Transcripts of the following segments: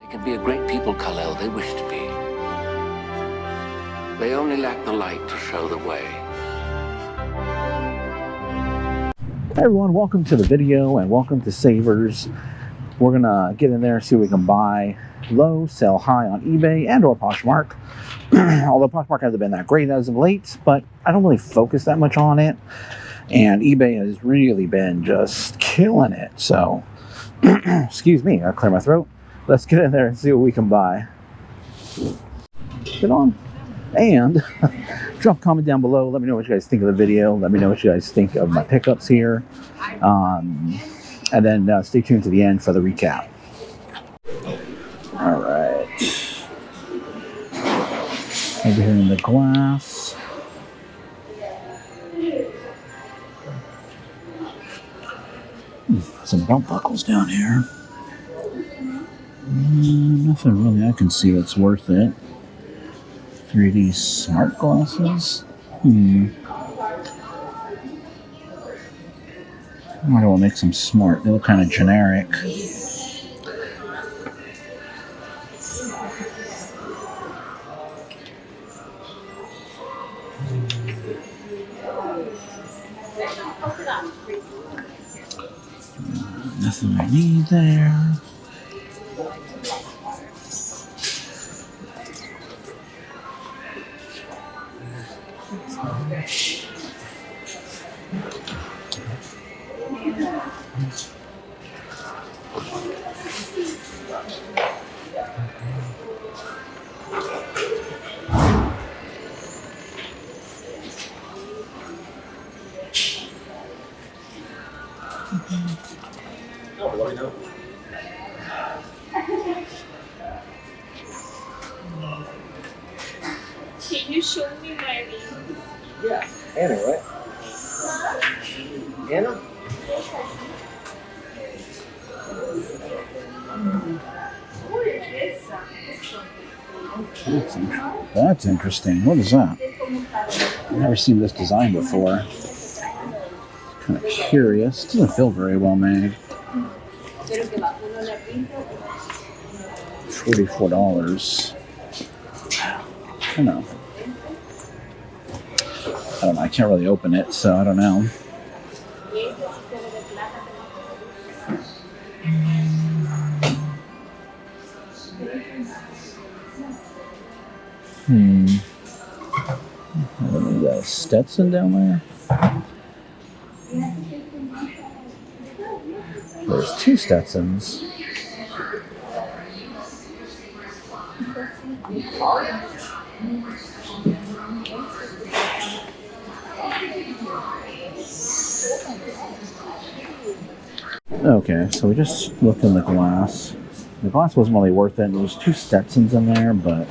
can be a great people, Kal-El. They wish to be. They only lack the light to show the way. Hey everyone, welcome to the video and welcome to Savers. We're gonna get in there and see what we can buy low, sell high on eBay and or Poshmark. Although Poshmark hasn't been that great as of late, but I don't really focus that much on it. And eBay has really been just killing it. So, excuse me, I'll clear my throat. Let's get in there and see what we can buy. Get on. And drop a comment down below. Let me know what you guys think of the video. Let me know what you guys think of my pickups here. And then stay tuned to the end for the recap. All right. Over here in the glass. Some belt buckles down here. Nothing really I can see that's worth it. 3D smart glasses? I wonder what makes them smart. They look kind of generic. Nothing I need there. Can you show me my ring? Yeah, Anna, right? Anna? That's interesting. What is that? I've never seen this design before. Kind of curious. It doesn't feel very well made. $44. I don't know. I can't really open it, so I don't know. We got a Stetson down there. There's two Stetsons. Okay, so we just looked in the glass. The glass wasn't really worth it. There was two Stetsons in there, but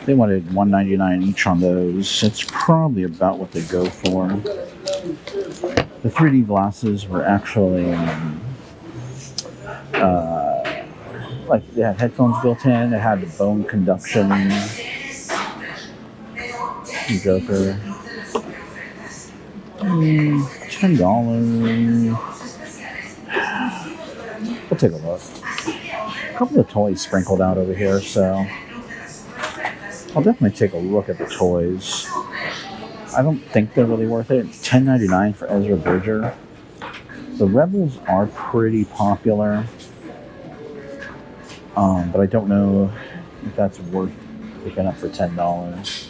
they wanted $1.99 each on those. It's probably about what they go for. The 3D glasses were actually like they had headphones built in. It had the bone conduction. Joker. $10. We'll take a look. A couple of toys sprinkled out over here, so I'll definitely take a look at the toys. I don't think they're really worth it. $10.99 for Ezra Bridger. The Rebels are pretty popular, but I don't know if that's worth picking up for $10.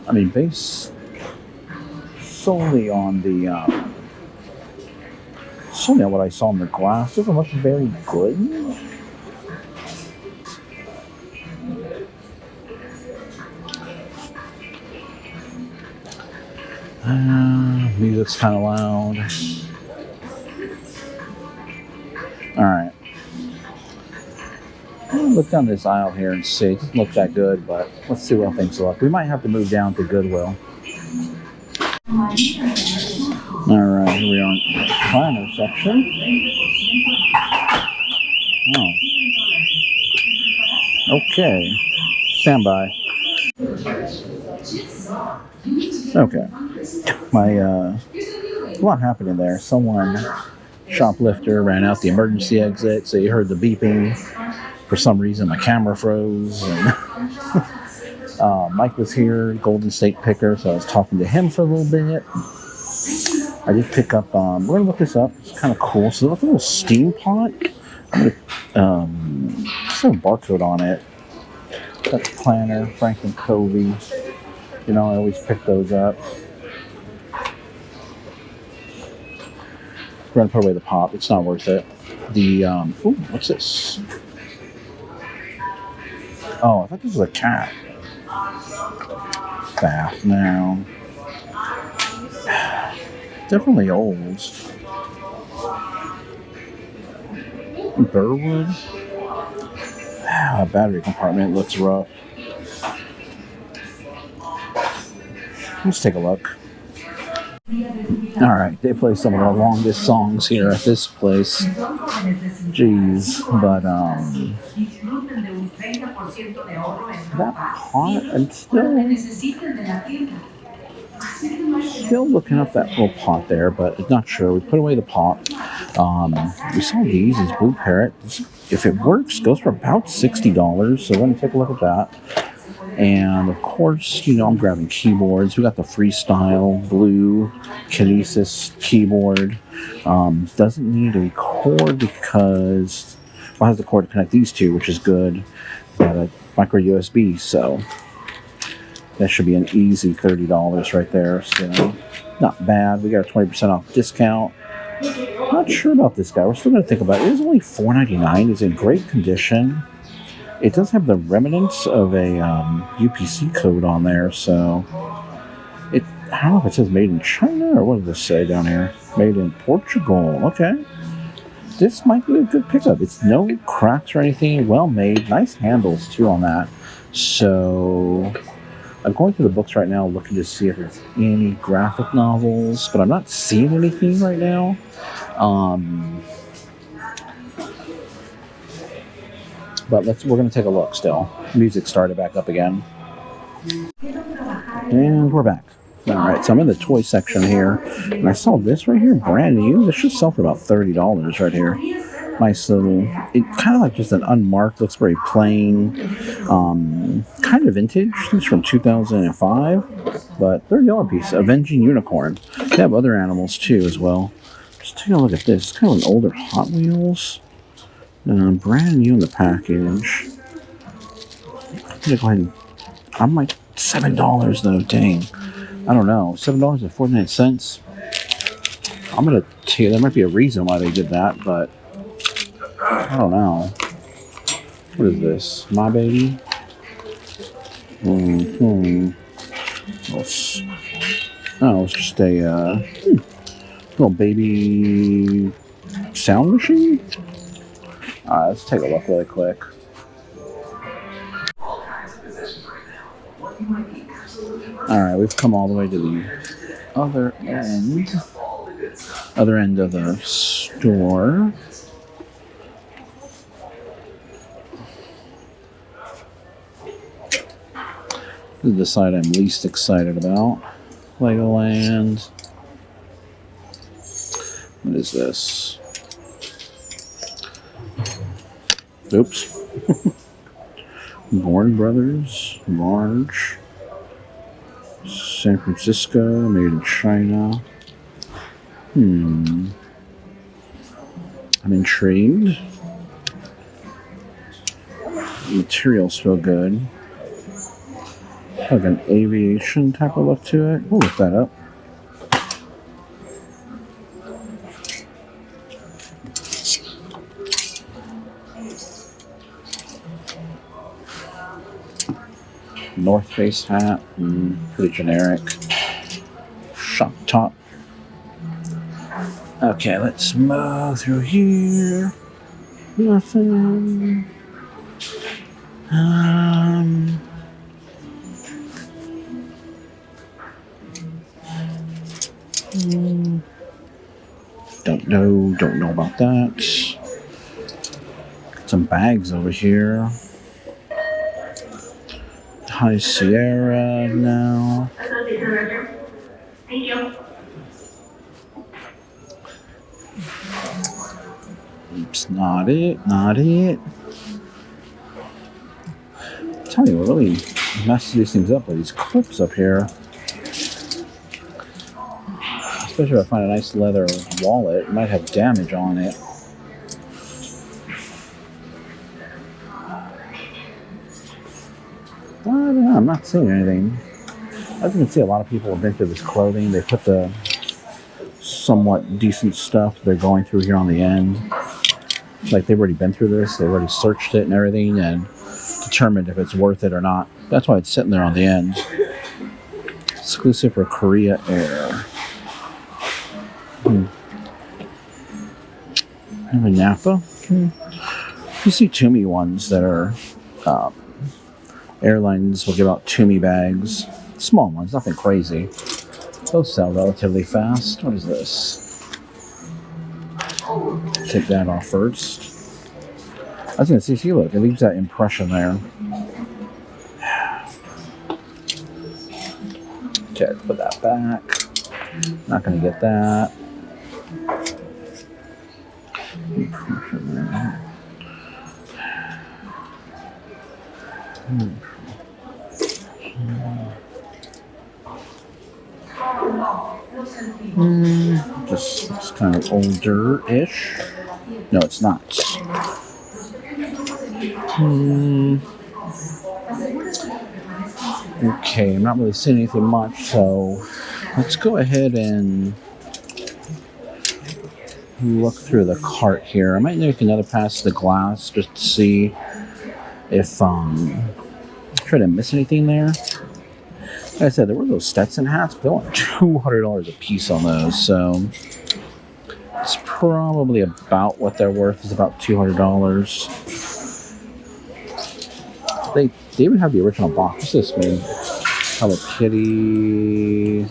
I mean, based solely on what I saw in the glass, doesn't look very good. Music's kind of loud. Alright. Look down this aisle here and see. It doesn't look that good, but let's see what things look. We might have to move down to Goodwill. Alright, here we are in the planner section. Oh. Okay. Stand by. Okay. A lot happening there. Someone Shoplifter ran out the emergency exit, so you heard the beeping. For some reason, my camera froze. And Mike was here, Golden State Picker, so I was talking to him for a little bit. I did pick up, we're going to look this up. It's kind of cool. So it's a little steam pot. I'm going to just have a barcode on it. That's Planner, Franklin Covey. You know, I always pick those up. We're going to put away the pop. It's not worth it. The, ooh, what's this? Oh, I thought this was a cat. Bath now. Definitely old. Burwood. Battery compartment looks rough. Let's take a look. Alright, they play some of our longest songs here at this place. Jeez, but that pot, I'm still looking up that little pot there, but not sure. We put away the pot. We saw these as Blue Parrot. If it works, goes for about $60. So we're going to take a look at that. And of course, you know, I'm grabbing keyboards. We got the Freestyle Blue Kinesis keyboard. Doesn't need a cord because it has the cord to connect these two, which is good. Got a micro USB, so that should be an easy $30 right there. So not bad. We got a 20% off discount. Not sure about this guy. We're still going to think about it. It is only $4.99. It's in great condition. It does have the remnants of a UPC code on there, so I don't know if it says made in China or what does this say down here? Made in Portugal. Okay. This might be a good pickup. It's no cracks or anything. Well made. Nice handles too on that. So I'm going through the books right now looking to see if there's any graphic novels, but I'm not seeing anything right now. But we're going to take a look still. Music started back up again. And we're back. Alright, so I'm in the toy section here. And I saw this right here, brand new. This should sell for about $30 right here. Nice little, it kind of like just an unmarked, looks very plain. Kind of vintage. It's from 2005. But $30 piece. Avenging Unicorn. They have other animals too as well. Just take a look at this. It's kind of an older Hot Wheels. Brand new in the package. I'm gonna go ahead and, I'm like $7 though, dang. I don't know, $7.49. I'm gonna tell you, there might be a reason why they did that, but I don't know. What is this? My Baby? Oh, it's just a little baby sound machine? Let's take a look really quick. Alright, we've come all the way to the other end of the store. This is the side I'm least excited about. Legoland. What is this? Oops. Born Brothers, large. San Francisco, made in China. I'm intrigued. Materials feel good. Like an aviation type of look to it. We'll look that up. North Face hat, pretty generic. Shop top. Okay, let's move through here. Nothing. Don't know about that. Got some bags over here. High Sierra now. Oops, not it, not it. Tell you what really messes these things up are these clips up here. Especially if I find a nice leather wallet, it might have damage on it. I don't know, I'm not seeing anything. As you can see, a lot of people have been through this clothing. They put the somewhat decent stuff they're going through here on the end. Like they've already been through this, they've already searched it and everything and determined if it's worth it or not. That's why it's sitting there on the end. Exclusive for Korea Air. Maybe Napa. You see Toomey ones that are airlines will give out Toomey bags. Small ones, nothing crazy. Those sell relatively fast. What is this? Take that off first. I was going to see, look, it leaves that impression there. Okay, put that back. Not going to get that. Just kind of older-ish. No, it's not. Okay, I'm not really seeing anything much, so let's go ahead and look through the cart here. I might make another pass to the glass just to see if try to miss anything there. Like I said, there were those Stetson hats, but they want $200 a piece on those, so it's probably about what they're worth, is about $200. They even have the original box. What's this mean? Hello Kitty.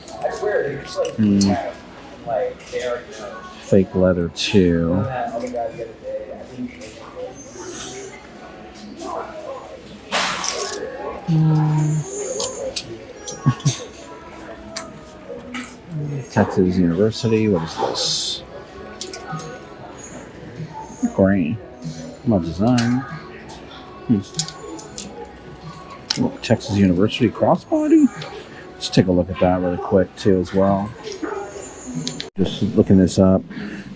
Fake leather too. Texas University. What is this? Green. My design. Look, Texas University crossbody. Let's take a look at that really quick too as well. Just looking this up,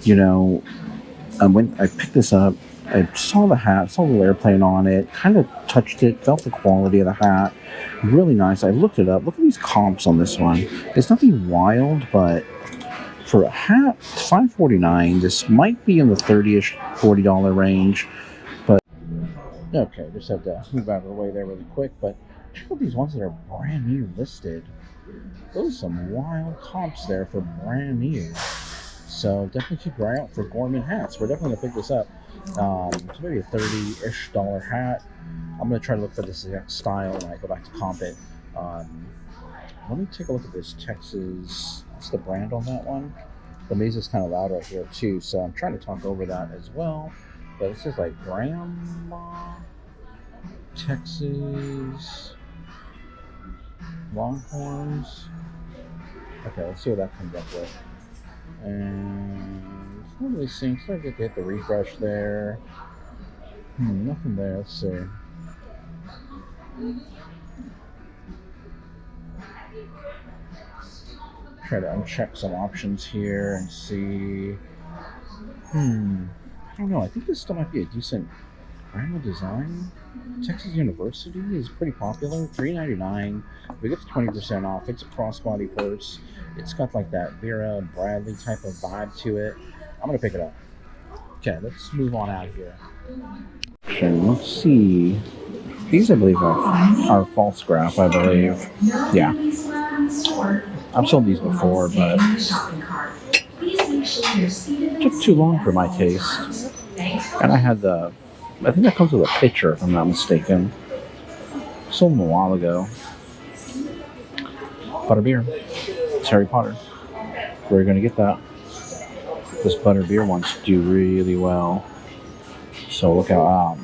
you know, when I picked this up, I saw the hat, saw the airplane on it, kind of touched it, felt the quality of the hat. Really nice. I looked it up. Look at these comps on this one. It's nothing wild, but for a hat, $5.49. This might be in the $30-ish, $40 range. But okay, just have to move out of the way there really quick. But check out these ones that are brand new listed. Those are some wild comps there for brand new. So definitely keep your eye out for Gorman hats. We're definitely gonna pick this up. It's maybe a $30-ish hat. I'm gonna try to look for this exact style when I go back to comp it. Let me take a look at this Texas. What's the brand on that one? The music's kind of loud right here too, so I'm trying to talk over that as well. But it's just like Grandma, Texas, Longhorns. Okay, let's see what that comes up with. And it's not really seeing, so I get to hit the refresh there. Nothing there. Let's see. Try to uncheck some options here and see. I don't know. I think this still might be a decent Grandma design. Texas University is pretty popular. $3.99. We get the 20% off. It's a crossbody purse. It's got like that Vera Bradley type of vibe to it. I'm gonna pick it up. Okay, let's move on out of here. Okay, let's see. These, I believe, are false scrap, I believe. Yeah. I've sold these before, but it took too long for my taste. And I had I think that comes with a picture, if I'm not mistaken. Sold them a while ago. Butterbeer. It's Harry Potter. Where are you going to get that? This butterbeer wants to do really well. So look out.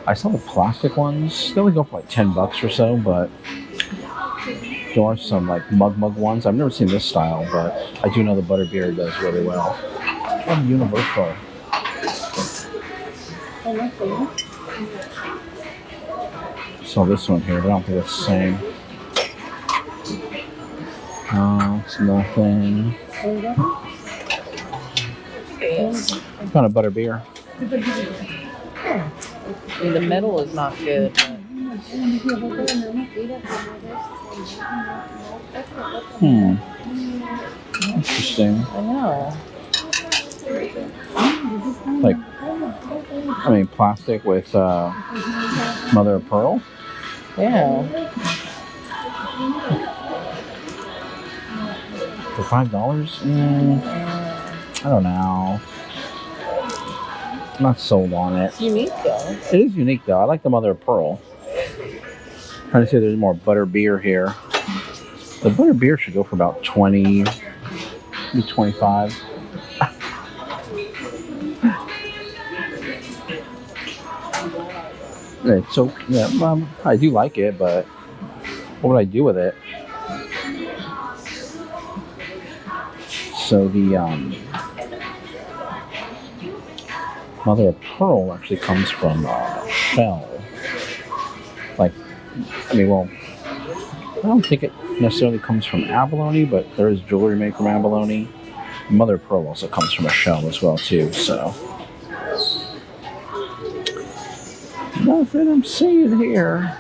I saw the plastic ones. They only go for like $10 or so, but there are some like mug ones. I've never seen this style, but I do know the butterbeer does really well. And Universal. So this one here, but I don't think it's the same. Oh, it's nothing. Found a butter beer. The metal is not good. Interesting. I know. Like, I mean, plastic with mother of pearl. Yeah. For $5? I don't know. I'm not sold on it. It's unique though. It is unique though. I like the mother of pearl. Trying to see if there's more butter beer here. The butter beer should go for about 20, maybe 25. It's so yeah, I do like it, but what would I do with it? So the mother of pearl actually comes from shell. Like, I mean, well, I don't think it necessarily comes from abalone, but there is jewelry made from abalone. Mother of pearl also comes from a shell as well too. So nothing I'm seeing here.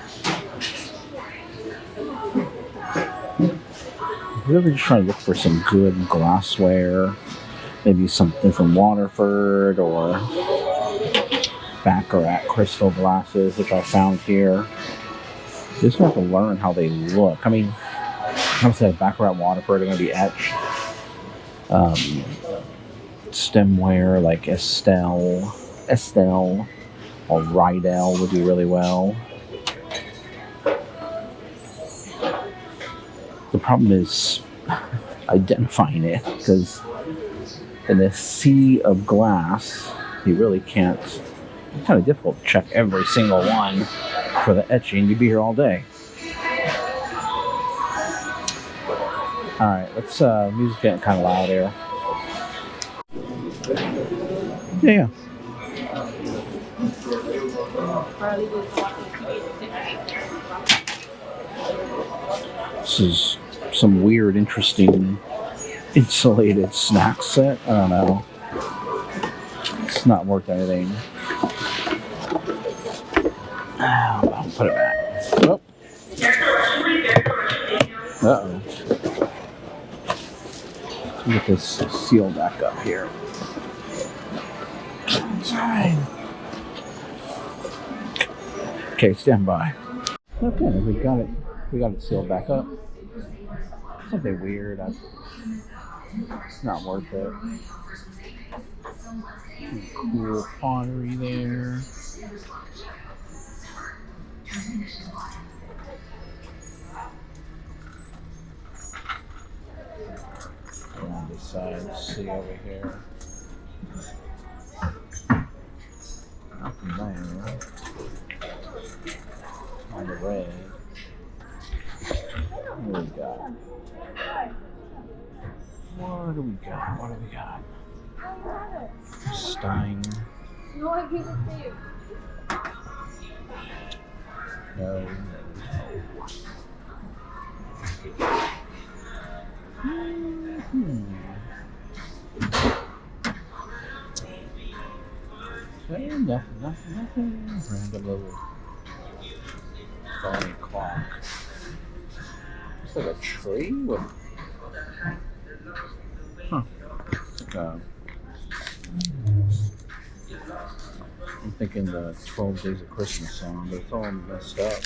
Really just trying to look for some good glassware. Maybe something from Waterford or Baccarat crystal glasses, which I found here. You just have to learn how they look. I mean, obviously like Baccarat Waterford are going to be etched. Stemware like Estelle or Rydell would do really well. The problem is identifying it, because in this sea of glass, you really can't. It's kind of difficult to check every single one for the etching. You'd be here all day. All right, let's. Music's getting kind of loud here. Yeah. This is some weird, interesting insulated snack set. I don't know. It's not worth anything. I'll put it back. Oh. Uh-oh. Let's get this sealed back up here. Fine. Okay, stand by. Okay, we got it. We got it sealed back up. Something weird. It's not worth it. Cool pottery there. On this side, see over here. Nothing there. On the red. What do we got? What do we got? What do we got? Stein. No, I give it to you. No. Okay, nothing. Random little stony clock. Looks like a tree with. Huh. I'm thinking the 12 Days of Christmas song, but it's all messed up.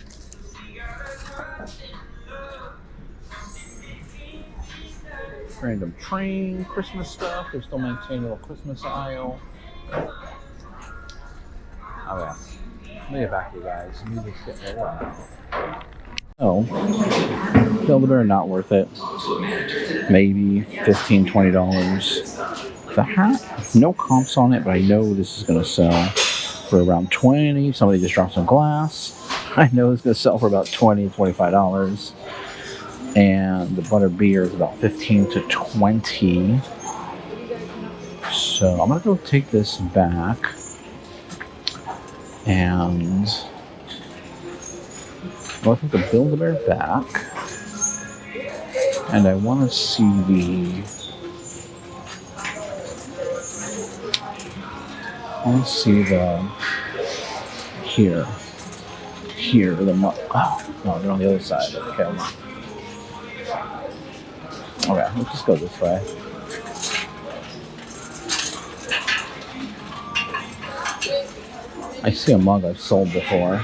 Random train, Christmas stuff. They're still maintaining a little Christmas aisle. Oh yeah. Let me get back to you guys. Music's getting loud. Oh. Build-A-Bear, not worth it. Maybe $15, $20. The hat, no comps on it, but I know this is going to sell for around $20. Somebody just dropped some glass. I know it's going to sell for about $20, $25. And the butter beer is about $15 to $20. So I'm gonna go take this back and I'll take the Build-A-Bear back, and I want to see the here the oh no, they're on the other side. Okay, let's just go this way. I see a mug I've sold before.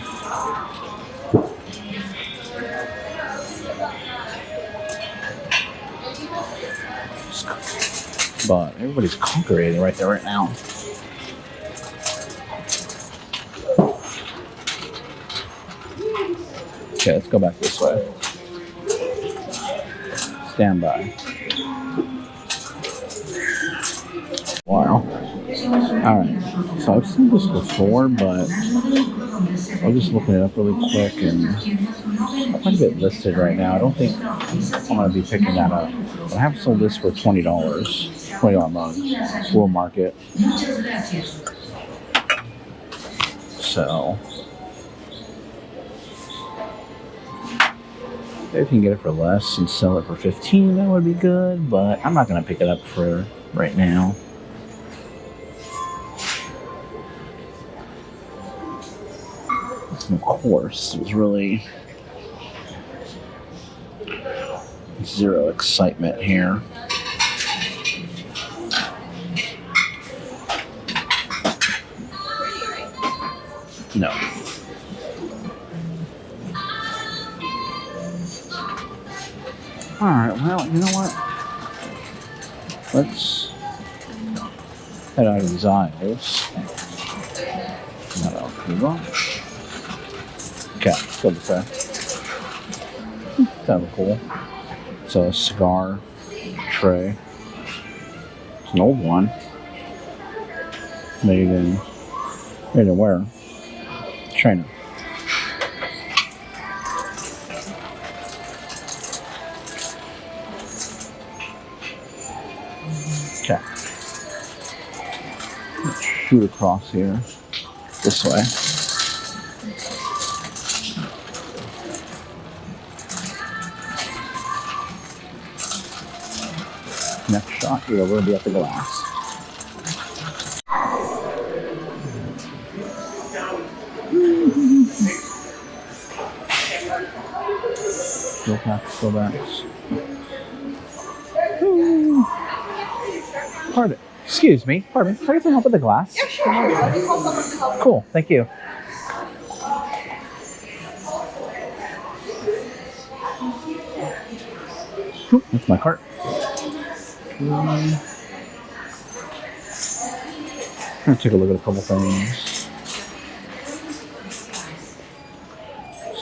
But everybody's congregating right there right now. Okay, let's go back this way. Stand by. Wow. Alright, so I've seen this before, but I'm just looking it up really quick, and quite a bit listed right now. I don't think I'm going to be picking that up. I have sold this for $20. $20 mug. World market. So if you can get it for less and sell it for $15, that would be good, but I'm not going to pick it up for right now. And of course, there's really zero excitement here. No. Alright, well, you know what? Let's head out of these aisles. Okay, let's go this way. Kind of cool. It's a cigar tray. It's an old one. Made in where? China. Okay. Let's shoot across here. This way. Next shot, we're going to be at the glass. Go back. Pardon. Excuse me. Pardon me. Can I get some help with the glass? Yeah, sure. Cool. Thank you. Oop, that's my cart. I'm gonna take a look at a couple things.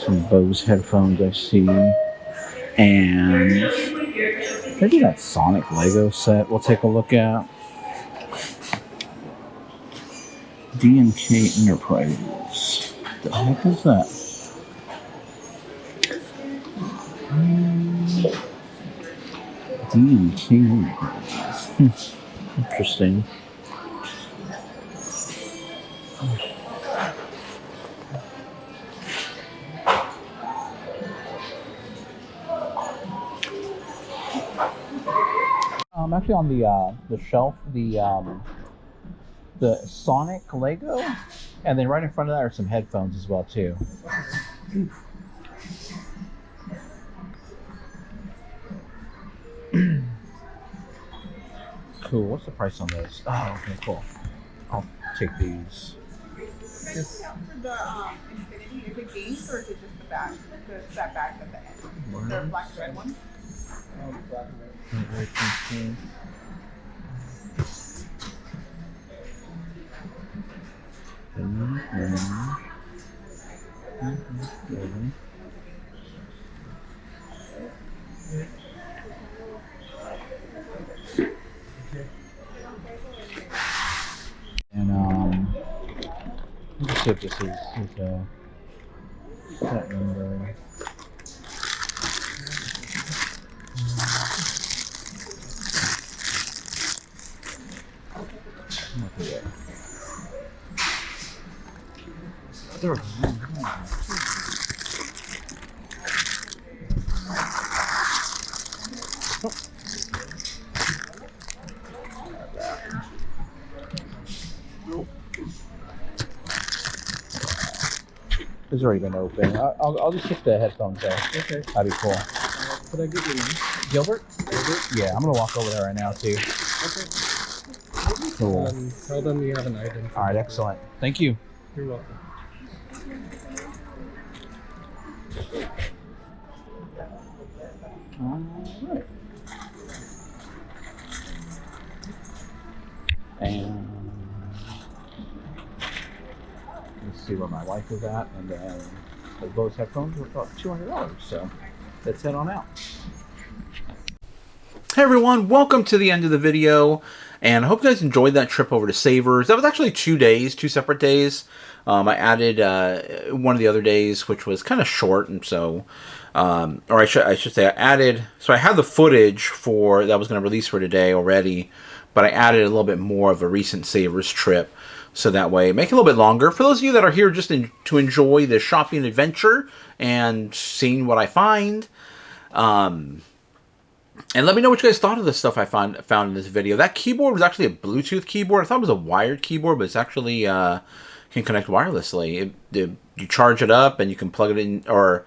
Some Bose headphones I see. And maybe that Sonic Lego set we'll take a look at. D&K Enterprises. What the heck is that? D&K Enterprises. Interesting. Actually on the shelf, the Sonic Lego, and then right in front of that are some headphones as well too. Cool. What's the price on those? Oh, okay, cool. I'll take these. Just count for the Infinity. Is it games or is it just the back? That back at the end. The black and red one. Black and red. And let's see if this is a set number. Yeah. It's already been open. I'll just take the headphones there. Okay. That'd be cool. Could I get your name? Gilbert? Gilbert? Yeah, I'm gonna walk over there right now too. Okay. Cool. Tell them you have an item. All right, excellent. Thank you. You're welcome. All right. And let's see where my wife is at, and then the Bose headphones were about $200. So let's head on out. Hey everyone, welcome to the end of the video, and I hope you guys enjoyed that trip over to Savers. That was actually 2 days, 2 separate days. I added one of the other days, which was kind of short, and so, or I should say, I added. So I had the footage for that was going to release for today already, but I added a little bit more of a recent Savers trip, so that way make it a little bit longer for those of you that are here just to enjoy the shopping adventure and seeing what I find. And let me know what you guys thought of the stuff I found in this video. That keyboard was actually a Bluetooth keyboard. I thought it was a wired keyboard, but it's actually can connect wirelessly. You charge it up and you can plug it in or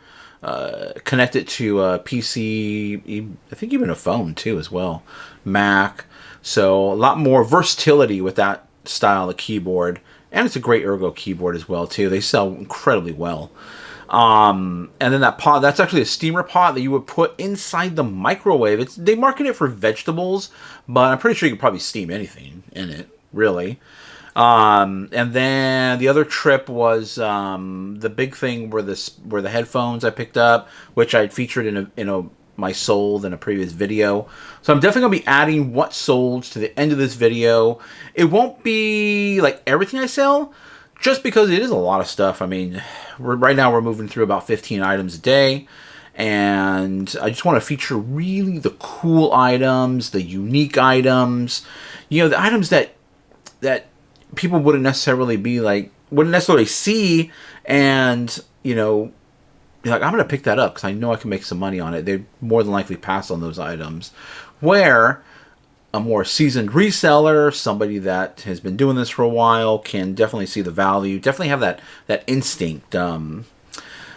connect it to a PC, I think even a phone too as well, Mac. So a lot more versatility with that style of keyboard. And it's a great ergo keyboard as well too. They sell incredibly well. And then that pot, that's actually a steamer pot that you would put inside the microwave. They market it for vegetables, but I'm pretty sure you could probably steam anything in it, really. And then the other trip was the big thing were the headphones I picked up, which I featured in my sold in a previous video. So I'm definitely gonna be adding what sold to the end of this video. It won't be like everything I sell, just because it is a lot of stuff. I mean, right now we're moving through about 15 items a day, and I just want to feature really the cool items, the unique items, you know, the items that people wouldn't necessarily see, and you know, be like, I'm gonna pick that up because I know I can make some money on it. They'd more than likely pass on those items, where a more seasoned reseller, somebody that has been doing this for a while, can definitely see the value, definitely have that instinct. You know,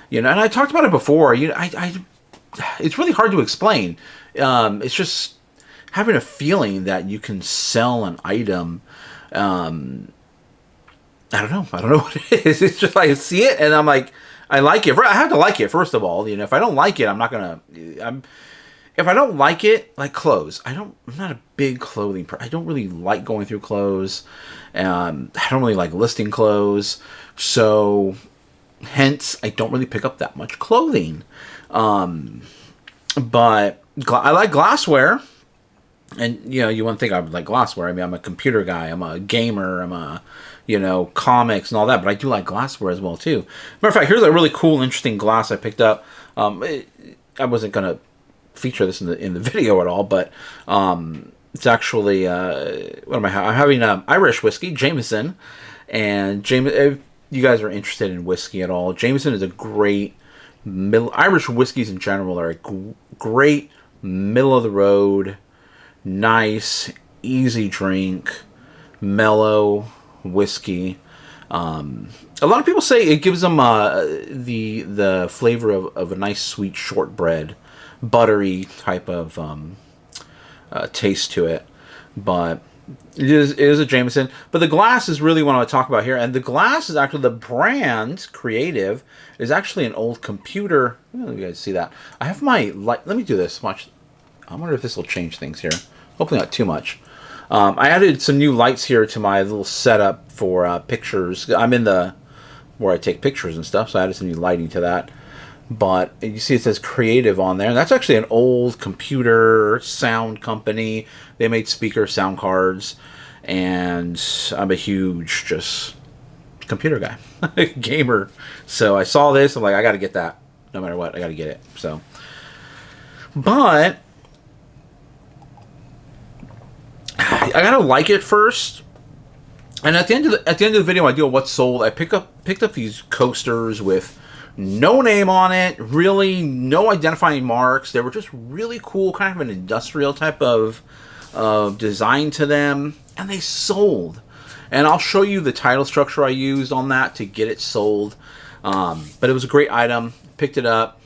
and I talked about it before. You know, it's really hard to explain. It's just having a feeling that you can sell an item. I don't know what it is. It's just I see it and I'm like, I like it. I have to like it first of all. You know, if I don't like it, I'm not gonna. If I don't like it, like clothes, I'm not a big clothing person. I don't really like going through clothes. I don't really like listing clothes. So, hence, I don't really pick up that much clothing. But I like glassware. And, you know, you wouldn't think I would like glassware. I mean, I'm a computer guy. I'm a gamer. I'm a, you know, comics and all that. But I do like glassware as well, too. Matter of fact, here's a really cool, interesting glass I picked up. I wasn't going to feature this in the video at all, but it's actually what am I I'm having Irish whiskey, Jameson, and if you guys are interested in whiskey at all, Jameson is a great Irish whiskeys in general are a great middle of the road, nice, easy drink, mellow whiskey. A lot of people say it gives them the flavor of a nice sweet shortbread, buttery type of taste to it, but it is a Jameson. But the glass is really what I want to talk about here, and the glass is actually the brand Creative is actually an old computer. You guys see that? I have my light. Let me do this. Watch. I wonder if this will change things here. Hopefully not too much. I added some new lights here to my little setup for pictures. I'm in the where I take pictures and stuff, so I added some new lighting to that. But you see it says Creative on there. And that's actually an old computer sound company. They made speaker sound cards. And I'm a huge just computer guy. Gamer. So I saw this. I'm like, I got to get that. No matter what, I got to get it. So, but I got to like it first. And at the end of the video, I do a what's sold. I picked up these coasters with no name on it, really no identifying marks. They were just really cool, kind of an industrial type of design to them, and they sold. And I'll show you the title structure I used on that to get it sold. But it was a great item. Picked it up,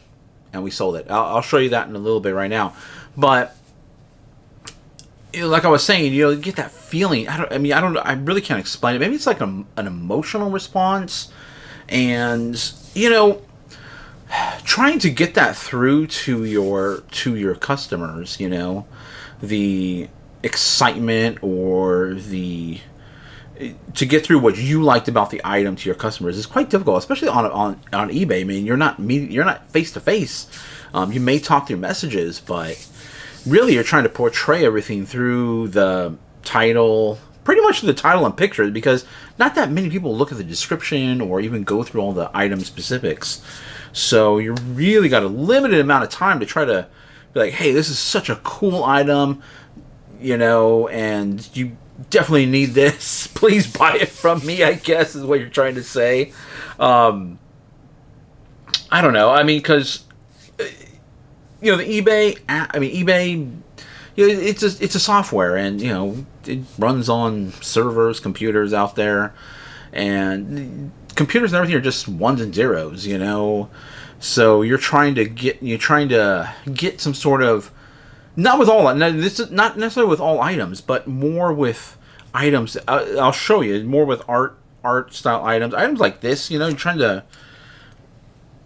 and we sold it. I'll show you that in a little bit right now. But like I was saying, you get that feeling. I really can't explain it. Maybe it's like an emotional response, and trying to get that through to your customers. The excitement or to get through what you liked about the item to your customers is quite difficult, especially on eBay. I mean, you're not face to face. You may talk through messages, but really, you're trying to portray everything through the title, pretty much the title and pictures, because not that many people look at the description or even go through all the item specifics. So you really got a limited amount of time to try to be like, hey, this is such a cool item, and you definitely need this. Please buy it from me, I guess, is what you're trying to say. I don't know. I mean, because the eBay, it's a software, and it runs on servers, computers out there, and computers and everything are just ones and zeros, So you're trying to get some sort of, not with all, this is not necessarily with all items, but more with items. I'll show you more with art style items like this. You're trying to.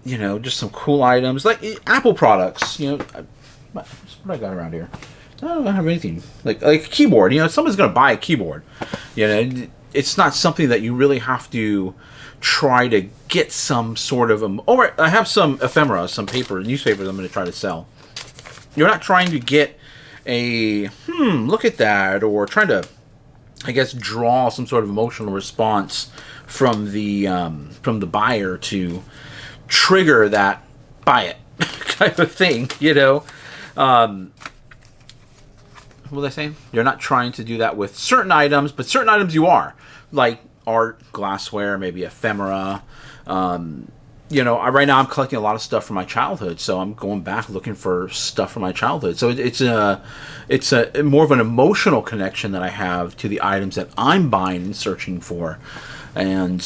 Just some cool items like Apple products. What I got around here? I don't have anything like a keyboard. Someone's gonna buy a keyboard. It's not something that you really have to try to get some sort of. I have some ephemera, some newspapers. I'm gonna try to sell. You're not trying to get a look at that, or trying to, I guess, draw some sort of emotional response from the buyer to trigger that buy it kind of thing, what was I saying? You're not trying to do that with certain items, but certain items you are, like art, glassware, maybe ephemera. Right now I'm collecting a lot of stuff from my childhood, so I'm going back looking for stuff from my childhood. So it's a more of an emotional connection that I have to the items that I'm buying and searching for, and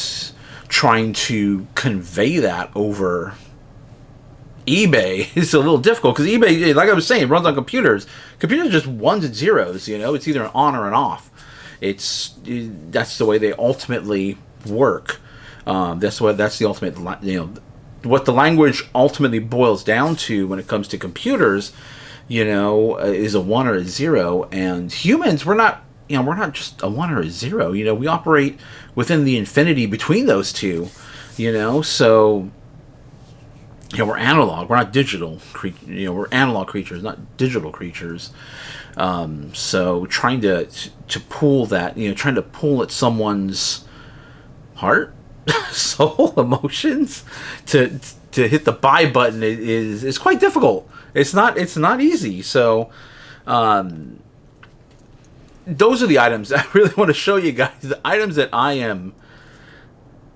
trying to convey that over eBay is a little difficult, because eBay, like I was saying, runs on computers. Computers are just ones and zeros. It's either an on or an off. That's the way they ultimately work. That's the ultimate. What the language ultimately boils down to when it comes to computers, is a 1 or a 0. And humans, we're not just a 1 or a 0. We operate within the infinity between those two. So we're analog. We're not digital. We're analog creatures, not digital creatures. So trying to pull that, trying to pull at someone's heart, soul, emotions to hit the buy button is quite difficult. It's not easy. So those are the items I really want to show you guys. The items that I am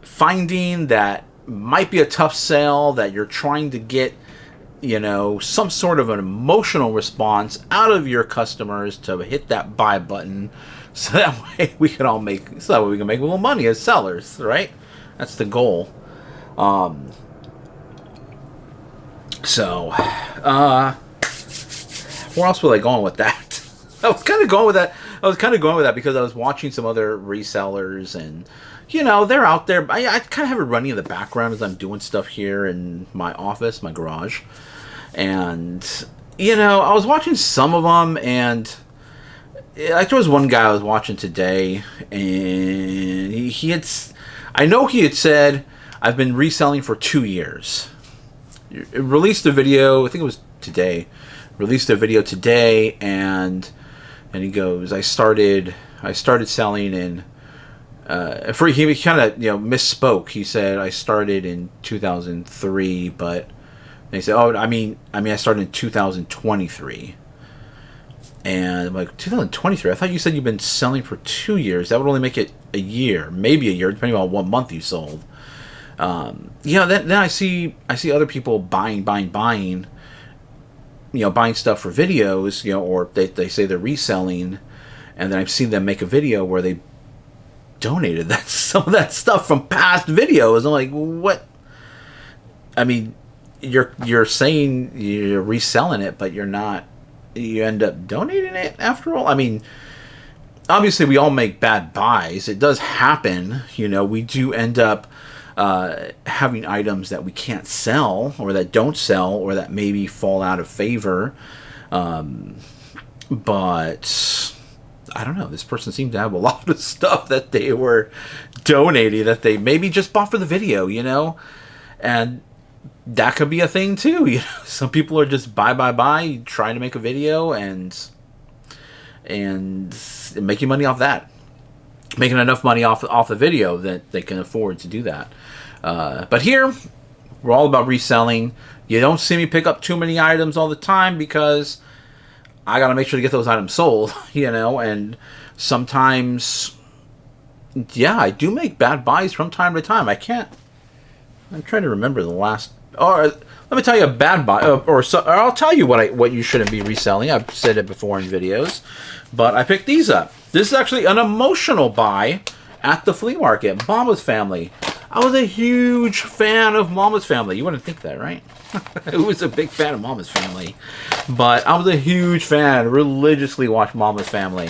finding that might be a tough sale, that you're trying to get, some sort of an emotional response out of your customers to hit that buy button, so that way we can make a little money as sellers, right? That's the goal. Where else was I going with that? I was kind of going with that because I was watching some other resellers, and they're out there. I kind of have it running in the background as I'm doing stuff here in my office, my garage, and I was watching some of them, and like there was one guy I was watching today, and he had said, I've been reselling for 2 years. It released a video, I think it was today. Released a video today, and he goes, I started selling in he kind of misspoke. He said I started in 2003, but he said, I started in 2023. And I'm like, 2023? I thought you said you've been selling for 2 years. That would only make it a year, maybe a year, depending on what month you sold. Then I see other people buying, buying stuff for videos, or they say they're reselling, and then I've seen them make a video where they donated some of that stuff from past videos. I'm like, what? I mean, you're saying you're reselling it, but you're not. You end up donating it after all. I mean, obviously we all make bad buys. It does happen. We do end up having items that we can't sell, or that don't sell, or that maybe fall out of favor. But I don't know. This person seemed to have a lot of stuff that they were donating that they maybe just bought for the video, and that could be a thing too. Some people are just buy, trying to make a video and making money off that, making enough money off the video that they can afford to do that. But here, we're all about reselling. You don't see me pick up too many items all the time because I got to make sure to get those items sold, and sometimes, I do make bad buys from time to time. I'm trying to remember the last, or let me tell you a bad buy, or I'll tell you what you shouldn't be reselling. I've said it before in videos, but I picked these up. This is actually an emotional buy at the flea market, Mama's Family. I was a huge fan of Mama's Family. You wouldn't think that, right? Who was a big fan of Mama's Family? But I was a huge fan, religiously watched Mama's Family.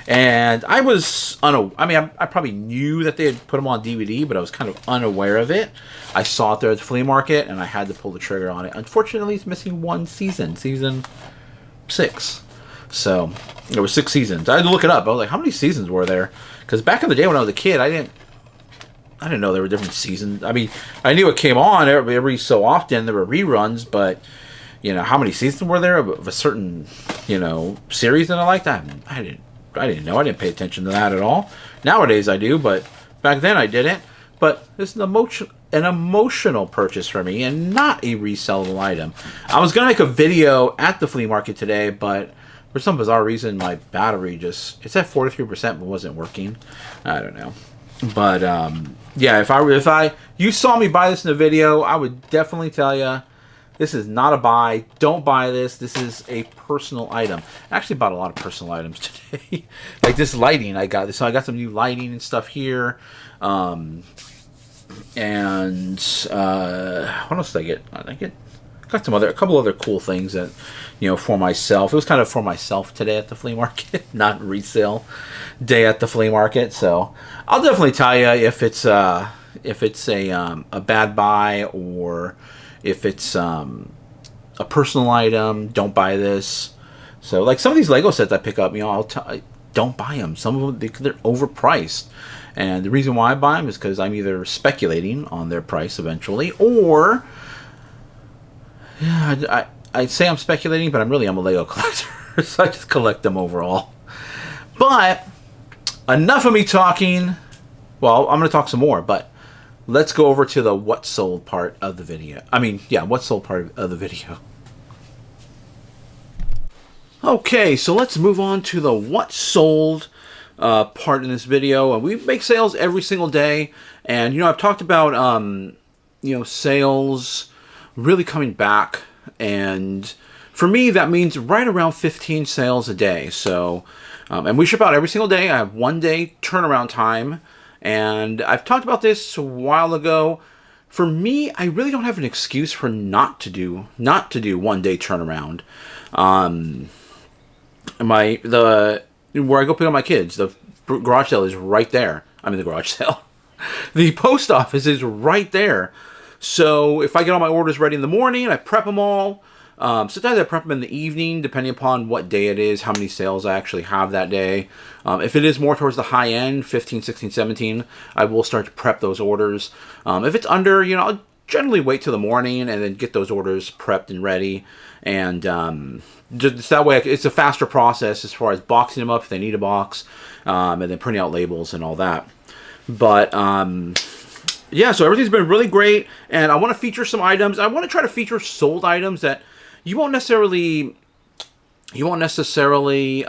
And I was, I probably knew that they had put them on DVD, but I was kind of unaware of it. I saw it there at the flea market, and I had to pull the trigger on it. Unfortunately, it's missing one season 6. So, there were 6 seasons. I had to look it up. I was like, how many seasons were there? Because back in the day when I was a kid, I didn't know there were different seasons. I mean, I knew it came on every so often. There were reruns, but how many seasons were there of a certain series that I liked? I didn't know. I didn't pay attention to that at all. Nowadays I do, but back then I didn't. But it's an emotional purchase for me, and not a resellable item. I was gonna make a video at the flea market today, but for some bizarre reason my battery it's at 43%, but wasn't working. I don't know. But if you saw me buy this in a video, I would definitely tell you, this is not a buy. Don't buy this. This is a personal item. I actually bought a lot of personal items today. Like this lighting I got. So I got some new lighting and stuff here. And what else did I get? Got a couple other cool things that, for myself. It was kind of for myself today at the flea market, not resale day at the flea market. So I'll definitely tell you if it's a bad buy, or if it's a personal item. Don't buy this. So like some of these Lego sets I pick up, don't buy them. Some of them they're overpriced, and the reason why I buy them is because I'm either speculating on their price eventually, or I'd say I'm speculating, but I'm a Lego collector, so I just collect them overall. But enough of me talking. Well, I'm going to talk some more, but let's go over to the what sold part of the video. What sold part of the video. Okay, so let's move on to the what sold part in this video. And we make sales every single day, and I've talked about sales really coming back, and for me that means right around 15 sales a day. So and we ship out every single day. I have 1 day turnaround time, and I've talked about this a while ago. For me, I really don't have an excuse for not to do 1 day turnaround. Where I go pick up my kids, the garage sale is right there. The garage sale. The post office is right there. So if I get all my orders ready in the morning, I prep them all. Sometimes I prep them in the evening, depending upon what day it is, how many sales I actually have that day. If it is more towards the high end, 15, 16, 17, I will start to prep those orders. If it's under, I'll generally wait till the morning and then get those orders prepped and ready. And just that way, it's a faster process as far as boxing them up if they need a box, and then printing out labels and all that. But so everything's been really great, and I want to feature some items. I want to try to feature sold items that you won't necessarily you won't necessarily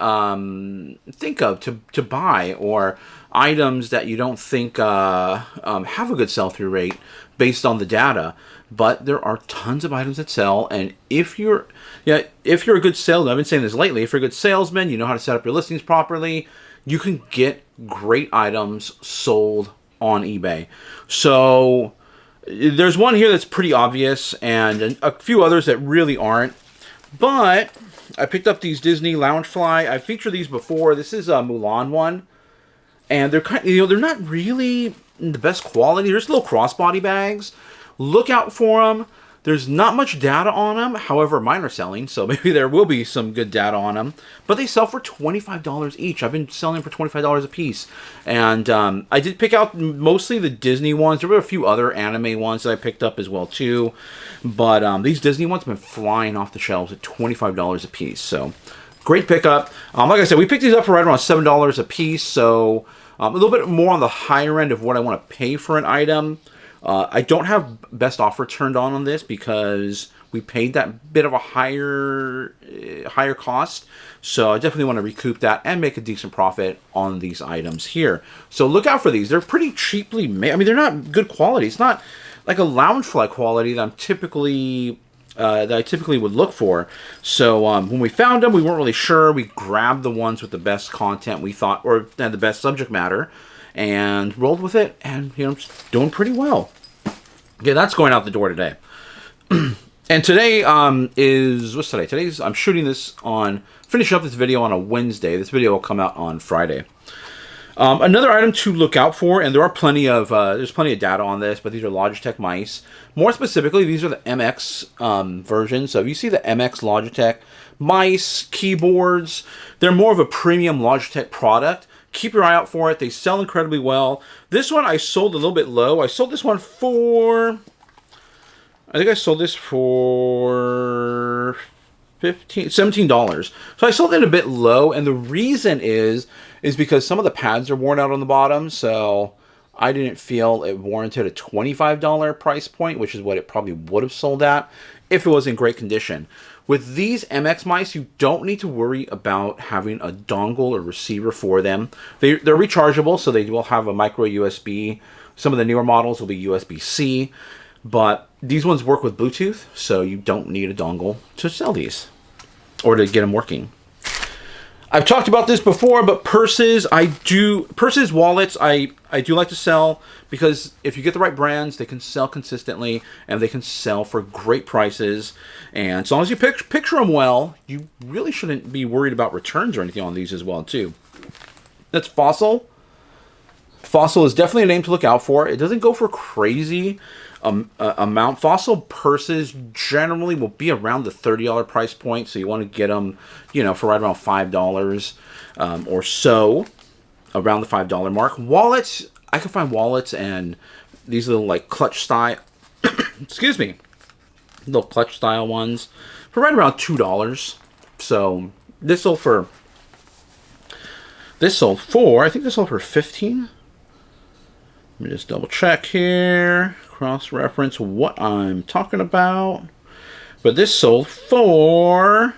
think of to buy, or items that you don't think have a good sell-through rate based on the data. But there are tons of items that sell, and if you're a good salesman, I've been saying this lately, if you're a good salesman, you know how to set up your listings properly, you can get great items sold on eBay. So there's one here that's pretty obvious, and a few others that really aren't. But I picked up these Disney Loungefly. I featured these before. This is a Mulan one, and they're kind of, they're not really the best quality. There's little crossbody bags. Look out for them. There's not much data on them. However, mine are selling, so maybe there will be some good data on them. But they sell for $25 each. I've been selling for $25 a piece. And I did pick out mostly the Disney ones. There were a few other anime ones that I picked up as well, too. But these Disney ones have been flying off the shelves at $25 a piece. So, great pickup. Like I said, we picked these up for right around $7 a piece. So, a little bit more on the higher end of what I want to pay for an item. I don't have best offer turned on this because we paid that bit of a higher cost. So I definitely want to recoup that and make a decent profit on these items here. So look out for these. They're pretty cheaply made. I mean, they're not good quality. It's not like a Loungefly quality that I typically would look for. So when we found them, we weren't really sure. We grabbed the ones with the best content we thought, or the best subject matter, and rolled with it, and it's doing pretty well. Okay, that's going out the door today. And today what's today? I'm shooting this finishing up this video on a Wednesday. This video will come out on Friday. Another item to look out for, and there are there's plenty of data on this, but these are Logitech mice. More specifically, these are the MX versions. So if you see the MX Logitech mice, keyboards, they're more of a premium Logitech product. Keep your eye out for it. They sell incredibly well. This one I sold a little bit low. I sold this one for, I think I sold this for $17. So I sold it a bit low, and the reason is because some of the pads are worn out on the bottom, so I didn't feel it warranted a $25 price point, which is what it probably would have sold at if it was in great condition. With these MX mice, you don't need to worry about having a dongle or receiver for them. They're rechargeable, so they will have a micro USB. Some of the newer models will be USB-C, but these ones work with Bluetooth, so you don't need a dongle to sell these or to get them working. I've talked about this before, but purses, wallets, I do like to sell, because if you get the right brands, they can sell consistently, and they can sell for great prices. And as long as you picture them well, you really shouldn't be worried about returns or anything on these as well, too. That's Fossil. Fossil is definitely a name to look out for. It doesn't go for crazy amount. Fossil purses generally will be around the $30 price point, so you want to get them, for right around $5 or so, around the $5 mark. Wallets, I can find wallets, and these little like clutch style, excuse me, little clutch style ones for right around $2. So this sold for I think this sold for $15. Let me just double check here, cross-reference what I'm talking about. But this sold for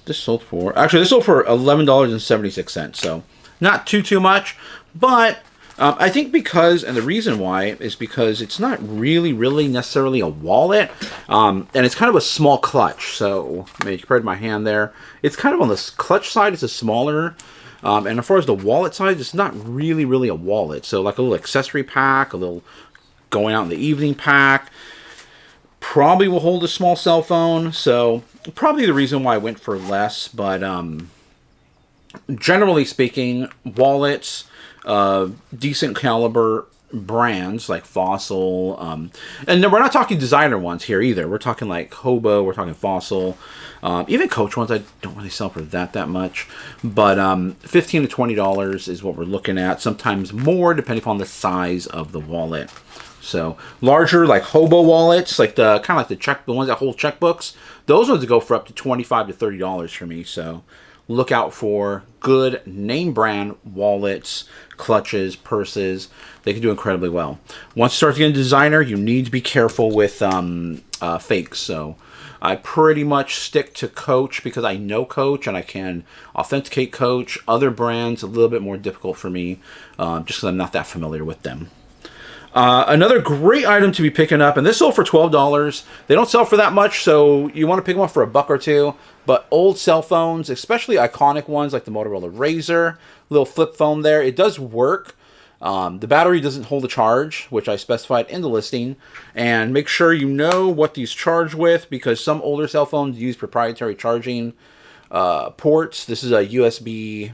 $11.76. So not too much, but I think and the reason why is because it's not really necessarily a wallet, and it's kind of a small clutch. So maybe compared to my hand there, it's kind of on the clutch side. It's a smaller. And as far as the wallet size, it's not really a wallet. So like a little accessory pack, a little going out in the evening pack. Probably will hold a small cell phone. So probably the reason why I went for less. But generally speaking, wallets, decent caliber brands like Fossil, and then we're not talking designer ones here either. We're talking like Hobo, we're talking Fossil, even Coach ones I don't really sell for that much, but $15 to $20 is what we're looking at, sometimes more depending upon the size of the wallet. So larger like Hobo wallets, like the kind of like the ones that hold checkbooks, those ones go for up to $25 to $30 for me. So look out for good name brand wallets, clutches, purses. They can do incredibly well. Once you start getting designer, you need to be careful with fakes. So I pretty much stick to Coach because I know Coach and I can authenticate Coach. Other brands, a little bit more difficult for me just because I'm not that familiar with them. Another great item to be picking up, and this sold for $12. They don't sell for that much, so you want to pick them up for $1 or $2. But old cell phones, especially iconic ones like the Motorola Razr, little flip phone there, it does work. The battery doesn't hold a charge, which I specified in the listing. And make sure you know what these charge with, because some older cell phones use proprietary charging ports. This is a USB.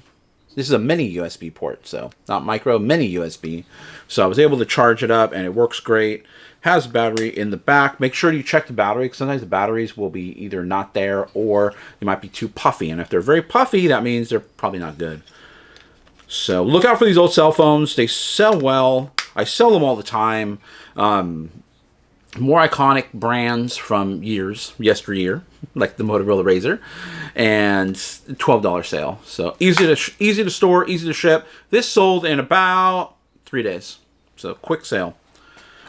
This is a mini USB port, so not micro, mini USB. So I was able to charge it up, and it works great. Has battery in the back. Make sure you check the battery, because sometimes the batteries will be either not there or they might be too puffy. And if they're very puffy, that means they're probably not good. So look out for these old cell phones. They sell well. I sell them all the time. More iconic brands from yesteryear, like the Motorola Razr, and $12 sale. So easy to store, easy to ship. This sold in about 3 days. So quick sale.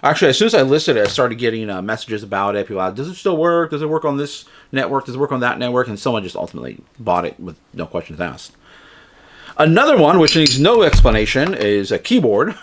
Actually, as soon as I listed it, I started getting messages about it. People asked, does it still work? Does it work on this network? Does it work on that network? And someone just ultimately bought it with no questions asked. Another one, which needs no explanation, is a keyboard.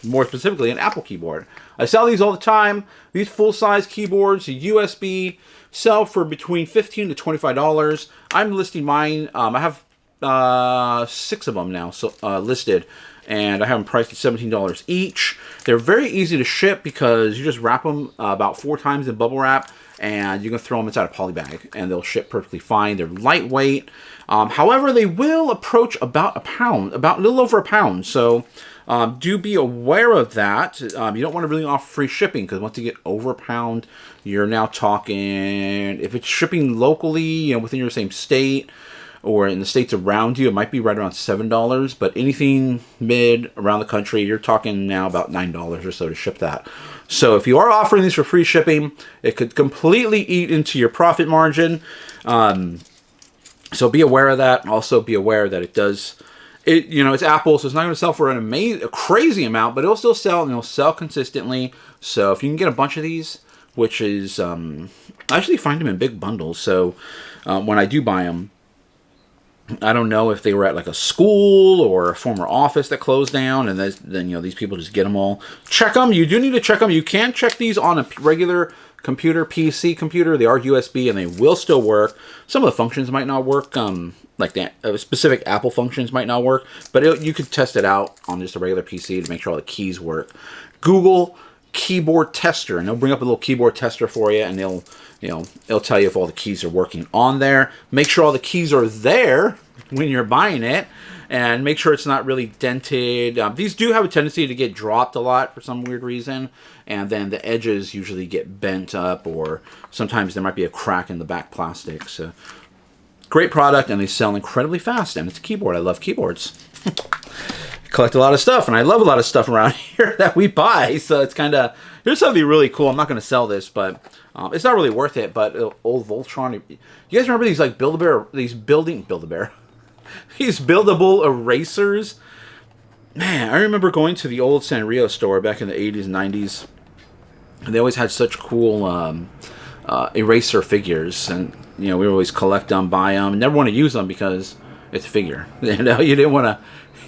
More specifically, an Apple keyboard. I sell these all the time. These full-size keyboards, USB, sell for between $15 to $25. I'm listing mine. I have 6 of them now listed, and I have them priced at $17 each. They're very easy to ship because you just wrap them about 4 times in bubble wrap, and you can throw them inside a poly bag, and they'll ship perfectly fine. They're lightweight. However, they will approach about a pound, about a little over a pound. So do be aware of that. You don't want to really offer free shipping, because once you get over a pound, you're now talking, if it's shipping locally, within your same state or in the states around you, it might be right around $7. But anything mid around the country, you're talking now about $9 or so to ship that. So if you are offering these for free shipping, it could completely eat into your profit margin. So be aware of that. Also be aware that it's Apple, so it's not going to sell for a crazy amount, but it'll still sell, and it'll sell consistently. So if you can get a bunch of these, which is, I actually find them in big bundles. So when I do buy them, I don't know if they were at like a school or a former office that closed down, and then these people just get them all. Check them. You do need to check them. You can check these on a regular computer, PC computer. They are USB, and they will still work. Some of the functions might not work. Like that, specific Apple functions might not work, but you could test it out on just a regular PC to make sure all the keys work. Google keyboard tester, and they'll bring up a little keyboard tester for you, and it'll tell you if all the keys are working on there. Make sure all the keys are there when you're buying it, and make sure it's not really dented. These do have a tendency to get dropped a lot for some weird reason, and then the edges usually get bent up, or sometimes there might be a crack in the back plastic. So great product, and they sell incredibly fast, and it's a keyboard. I love keyboards. I collect a lot of stuff, and I love a lot of stuff around here that we buy, so it's kind of, here's something really cool. I'm not going to sell this, but it's not really worth it. But old Voltron, you guys remember these like Build-A-Bear, these Build-A-Bear, these buildable erasers? Man, I remember going to the old Sanrio store back in the 80s and 90s, and they always had such cool eraser figures, and we would always collect them, buy them, never want to use them because it's a figure. You didn't want to,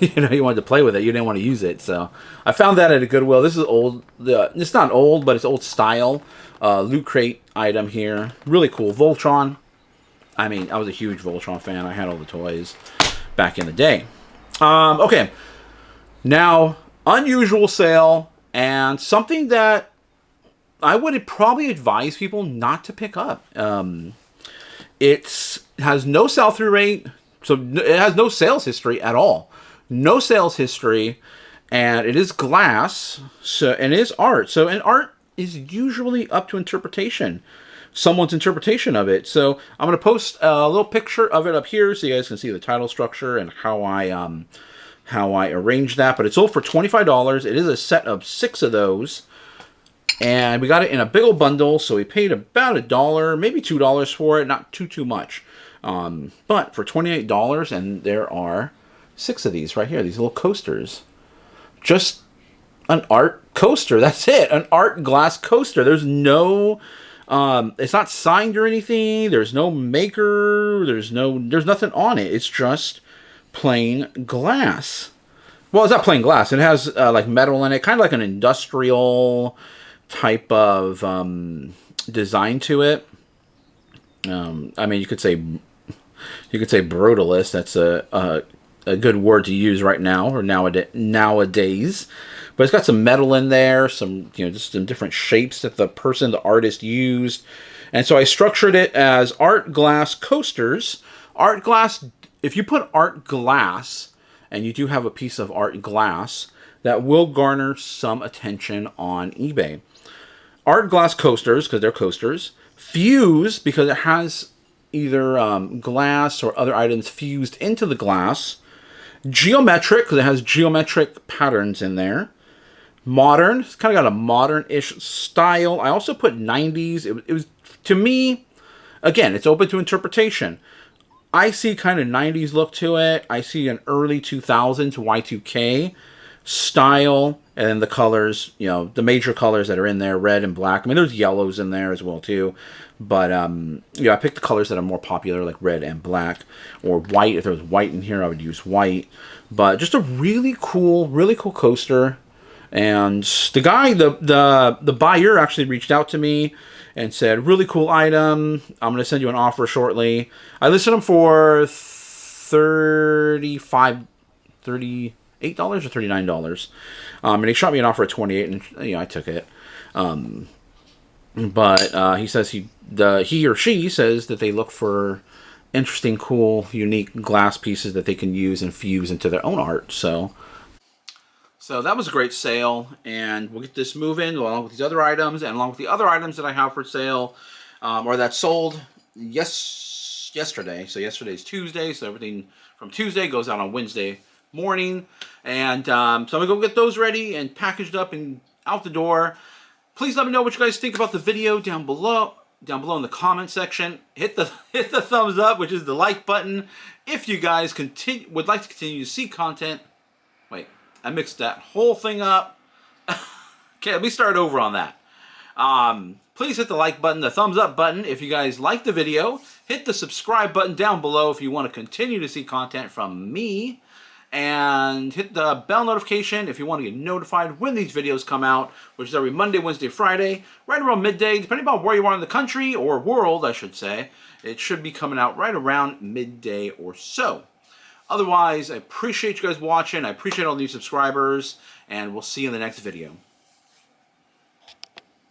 you wanted to play with it. You didn't want to use it. So I found that at a Goodwill. This is old. It's not old, but it's old style. Loot crate item here. Really cool. Voltron. I mean, I was a huge Voltron fan. I had all the toys back in the day. Okay. Now, unusual sale, and something that I would probably advise people not to pick up. It has no sell-through rate, so it has no sales history at all. No sales history, and it is glass, and it is art. So, and art is usually up to interpretation, someone's interpretation of it. So I'm going to post a little picture of it up here so you guys can see the title structure and how I arranged that. But it's sold for $25. It is a set of 6 of those. And we got it in a big old bundle, so we paid about $1, maybe $2 for it, not too much. But for $28, and there are 6 of these right here, these little coasters. Just an art coaster, that's it, an art glass coaster. There's no It's not signed or anything. There's no maker. There's nothing on it. It's just plain glass. Well, it's not plain glass. It has like metal in it, kind of like an industrial type of design to it. I mean, you could say brutalist. That's a good word to use right now or nowadays. But it's got some metal in there, some just some different shapes that the artist used, and so I structured it as art glass coasters. Art glass. If you put art glass, and you do have a piece of art glass, that will garner some attention on eBay. Art glass coasters, because they're coasters. Fuse, because it has either glass or other items fused into the glass. Geometric, because it has geometric patterns in there. Modern, it's kind of got a modern-ish style. I also put 90s. It was, to me, again, it's open to interpretation. I see kind of 90s look to it. I see an early 2000s Y2K style, and then the colors, the major colors that are in there, red and black. I mean, there's yellows in there as well too, but I picked the colors that are more popular, like red and black, or white. If there was white in here, I would use white. But just a really cool coaster. And the guy, the buyer, actually reached out to me and said, really cool item. I'm going to send you an offer shortly. I listed them for $38 or $39. And he shot me an offer at $28, and I took it. But he says he or she says that they look for interesting, cool, unique glass pieces that they can use and fuse into their own art. So that was a great sale, and we'll get this moving along with these other items, and along with the other items that I have for sale, or that sold yesterday. So yesterday's Tuesday, so everything from Tuesday goes out on Wednesday morning, and so I'm gonna go get those ready and packaged up and out the door. Please let me know what you guys think about the video down below in the comment section. Hit the thumbs up, which is the like button, if you guys would like to continue to see content. Wait, I mixed that whole thing up. Okay, let me start over on that. Please hit the like button, the thumbs up button if you guys like the video. Hit the subscribe button down below if you want to continue to see content from me. And hit the bell notification if you want to get notified when these videos come out, which is every Monday, Wednesday, Friday, right around midday, depending on where you are in the country, or world, I should say. It should be coming out right around midday or so. Otherwise, I appreciate you guys watching. I appreciate all the new subscribers, and we'll see you in the next video.